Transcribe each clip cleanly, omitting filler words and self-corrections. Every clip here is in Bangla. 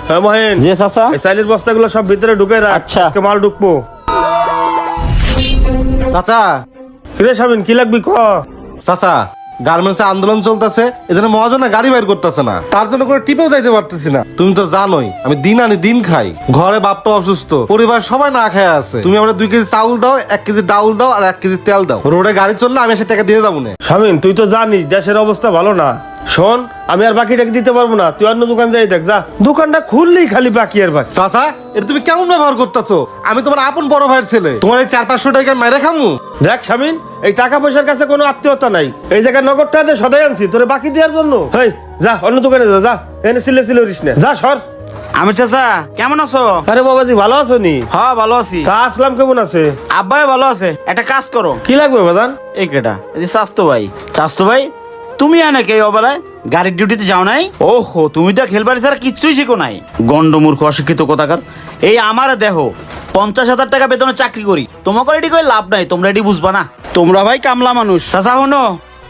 হ্যাঁ মহেন, জি চাচা। এই চাইলের বস্তাগুলো সব ভিতরে ঢুকে রাখ। আচ্ছা। আজকে মাল ঢুকবো। চাচা কিরে শামিন, কি লাগবি ক? চাচা গার্মেন্টসে আন্দোলন চলতেছে, এজন্য মহাজনে গাড়ি বাইর করতেছে না, তার জন্য করে টিপেও যাইতে পারতেছি না। তুমি তো জানোই আমি দিন আনি দিন খাই, ঘরে বাপটা অসুস্থ, পরিবার সবাই না খায় আছে। তুমি আমরা 2 কেজি চাউল দাও, 1 কেজি ডাউল দাও আর 1 কেজি তেল দাও। রোডে গাড়ি চললে আমি এসে টাকা দিয়ে যাবো না। শামিন, তুই তো জানিস দেশের অবস্থা ভালো না। শোন, আমি আর বাকি টাকা দিতে পারবো না, তুই অন্য দোকান যাই দেখ যা। দোকানটা খুললেই খালি বাকি আর বাকি। চাচা এটা তুমি কেমন ব্যবহার করতেছো? আমি তোমার আপন বড় ভাইয়ের ছেলে, তোমার এই 400-500 টাকা মেরে খামু? দেখ শামিন, এই টাকা পয়সার কাছে কোনো আত্মীয়তা নাই। এই জায়গায় নগদটা আছে সদাই আনছি তোরে বাকি দেওয়ার জন্য। হেই যা, অন্য দোকানে যা, যা এনে সিলে উড়িস না, যা সর। আমি চাচা কেমন আছো? আরে বাবাজি, ভালো আছো নি? হ্যাঁ ভালো আছি। তা আসলাম কেমন আছে? আব্বাই ভালো আছে। একটা কাজ করো। কি লাগবে বাদান? এই কেটা এই স্বাস্থ্য ভাই তুমি নাকি এই অবেলায় গাড়ির ডিউটিতে যাও নাই? ওহো, তুমি তো খেলবাড়ি ছাড়া কিচ্ছুই শিখো নাই। গন্ডমূর্খ অশিক্ষিত কোথাকার। এই আমার দেহ 50,000 টাকা বেতনে চাকরি করি, তোমাকে এটি করে লাভ নাই, তোমরা এটি বুঝবা না। তোমরা ভাই কামলা মানুষ। চাচা হনো,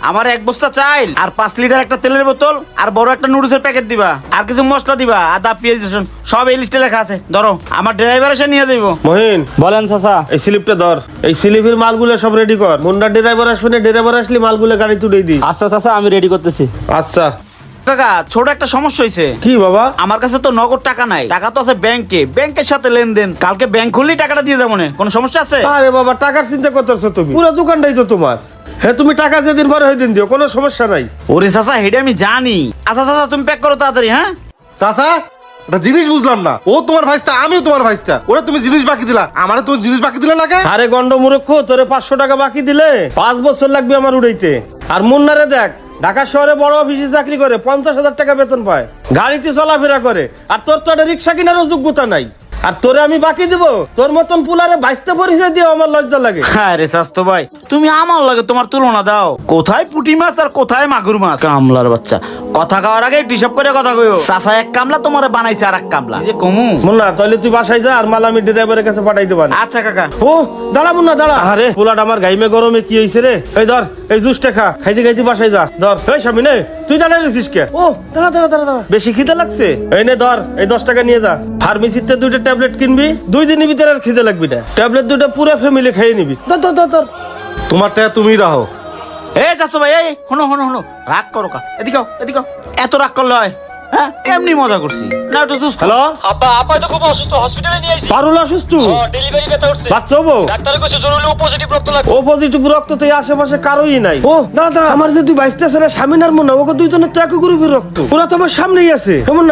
আমার 1 বস্তা চাইল আর 5 লিটার একটা তেলের বোতল আর বড় একটা নুডলসের প্যাকেট দিবা, আর কিছু মশলা দিবা, আদা পেঁয়াজ রসুন সব এই লিস্টে লেখা আছে। ধরো, আমার ড্রাইভার এসে নিয়ে দেবো। মহিন, বলেন চাচা। এই স্লিপটা ধর, এই স্লিপের মালগুলো সব রেডি কর। মুন্ডার ড্রাইভার আসবে না, ড্রাইভার আসলে মালগুলো গাড়ি তুলেই দি। আচ্ছা চাচা, আমি রেডি করতেছি। আচ্ছা। কাকা, ছোট একটা সমস্যা হয়েছে। কি বাবা? আমার কাছে তো নগদ টাকা নাই, টাকা তো আছে ব্যাংকে, ব্যাংকের সাথে লেনদেন। কালকে ব্যাংক খুললেই টাকাটা দিয়ে যাবো না, কোনো সমস্যা আছে? আরে বাবা, টাকার চিন্তা করতেছো তুমি? পুরো দোকানটাই তো তোমার। হ্যাঁ, তুমি টাকা যেদিন পরে ওই দিন দিও, কোনো সমস্যা নাই। ওরে চাচা, হেডে আমি জানি। আচ্ছা চাচা, তুমি প্যাক করো তাড়াতাড়ি। হ্যাঁ চাচা একটা জিনিস বুঝলাম না, ও তোমার ভাইস্তা আমিও তোমার ভাইস্তা, ওরা তুমি জিনিস বাকি দিলা, আমারে তুমি জিনিস বাকি দিলে না কে? আরে গন্ড মূর্খ, তোরে 500 টাকা বাকি দিলে 5 বছর লাগবে আমার উড়াইতে। আর মুন্নারে দেখ, ঢাকা শহরে বড় অফিসে চাকরি করে, 50,000 টাকা বেতন পায়, গাড়িতে চলাফেরা করে। আর তোর তো একটা রিক্সা কেনারও যোগ্যতা নাই, আর তোরে আমি বাকি দিব? তোর মতন পুলারে বাইসতে পরিচয় দিয়ে আমার লজ্জা লাগে। হ্যাঁ রে স্বাস্থ্য ভাই, তুমি আমার লাগে তোমার তুলনা দাও। কোথায় পুঁটি মাছ আর কোথায় মাগুর মাছ? কামলার বাচ্চা, কথা খাওয়ার আগে হিসাব করে কথা কইও। চাচা 1 কামলা তোমারে বানাইছে আর 1 কামলা যে কমু। মুন্না, তাহলে তুই বাসায় যা, আর মাল আমি ড্রাইভারের কাছে পাঠাই দেব। আচ্ছা কাকা। ও দাঁড়া মুন্না, দাঁড়া। আরে পোলাটা আমার গাইমে গরমে কি হইছে রে? এই ধর, এই জুসটা খা, খাইতে খাইতে বাসায় যা। ধর। এই স্বামী নে, তুই দাঁড়াই রইছিস কে? ও দাঁড়া দাঁড়া দাঁড়া দাঁড়া, বেশি খিদে লাগছে? এই নে ধর, এই 10 টাকা নিয়ে যা। ফার্মেসিতে 2টা ট্যাবলেট কিনবি, 2 দিনের ভিতরে আর খিদে লাগবি না। ট্যাবলেট 2টা পুরো ফ্যামিলি খেয়ে নিবি। ধর ধর ধর ধর। তোমার টাকা তুমি রাখো। এই চাচা ভাই, এই হনো হনো হনো, রাগ করো কা, এদিকে আও, এদিকে আও। এত রাগ করলে হয়? হ্যাঁ, এমনি মজা করছি না, একটু জুস। হ্যালো, আব্বা আপা তো খুব অসুস্থ, হসপিটালে নিয়ে আইছি। পারুল অসুস্থ? ডেলিভারি ব্যথা উঠছে। বাচ্চা হবো? ডাক্তারে কইছে জরুরি ও পজিটিভ রক্ত লাগবে। ও পজিটিভ রক্ত তো এই আশেপাশে কারোই নাই। ও দাঁড়া দাঁড়া, আমার যে তুই বাইসতেছে না স্বামীনার মনে, ওকে 2 জনের তো একই গ্রুপের রক্ত, ওরা তো আমার সামনেই আছে। কেমন না?